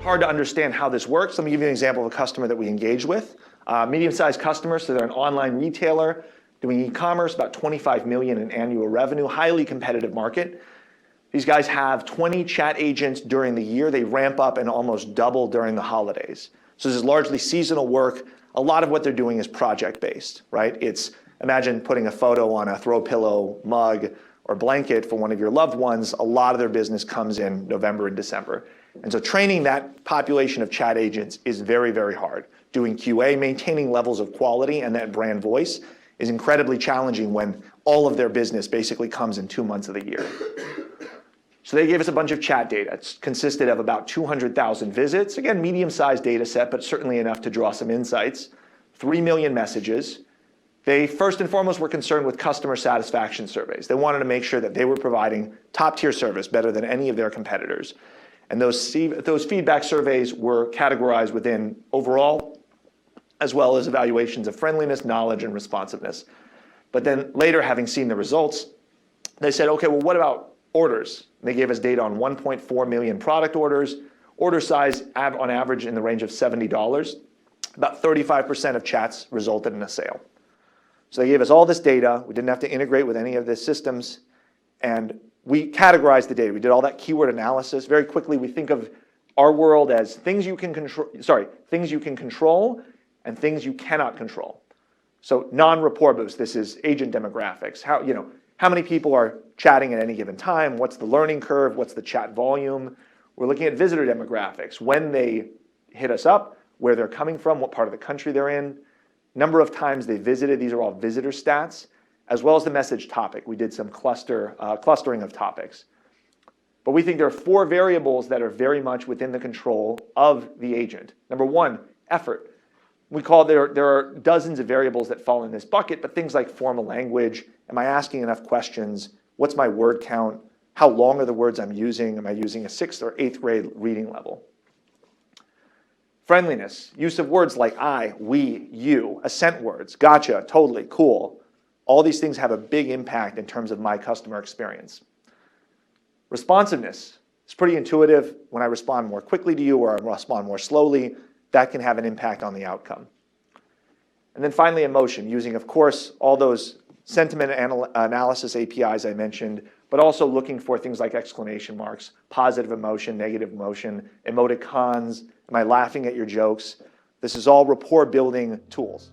hard to understand how this works. Let me give you an example of a customer that we engage with. Medium-sized customer, so they're an online retailer doing e-commerce, about 25 million in annual revenue, highly competitive market. These guys have 20 chat agents during the year. They ramp up and almost double during the holidays. So this is largely seasonal work. A lot of what they're doing is project-based, right? It's, imagine putting a photo on a throw pillow, mug, or blanket for one of your loved ones. A lot of their business comes in November and December. And so training that population of chat agents is very, very hard. Doing QA, maintaining levels of quality and that brand voice is incredibly challenging when all of their business basically comes in 2 months of the year. So they gave us a bunch of chat data. It's consisted of about 200,000 visits. Again, medium-sized data set, but certainly enough to draw some insights. 3 million messages. They first and foremost were concerned with customer satisfaction surveys. They wanted to make sure that they were providing top-tier service, better than any of their competitors. And those feedback surveys were categorized within overall, as well as evaluations of friendliness, knowledge, and responsiveness. But then later, having seen the results, they said, okay, well, what about orders? And they gave us data on 1.4 million product orders. Order size on average in the range of $70. About 35% of chats resulted in a sale. So they gave us all this data. We didn't have to integrate with any of the systems. And we categorized the data. We did all that keyword analysis. Very quickly, we think of our world as things you can control, things you can control and things you cannot control. So non-rapport boost, this is agent demographics. How many people are chatting at any given time? What's the learning curve? What's the chat volume? We're looking at visitor demographics. When they hit us up, where they're coming from, what part of the country they're in, number of times they visited. These are all visitor stats, as well as the message topic. We did some clustering of topics. But we think there are 4 variables that are very much within the control of the agent. Number 1, effort. There are dozens of variables that fall in this bucket, but things like formal language. Am I asking enough questions? What's my word count? How long are the words I'm using? Am I using a 6th or 8th grade reading level? Friendliness, use of words like I, we, you, assent words, gotcha, totally, cool. All these things have a big impact in terms of my customer experience. Responsiveness, it's pretty intuitive. When I respond more quickly to you or I respond more slowly, that can have an impact on the outcome. And then finally, emotion, using, of course, all those sentiment analysis APIs I mentioned, but also looking for things like exclamation marks, positive emotion, negative emotion, emoticons, am I laughing at your jokes? This is all rapport building tools.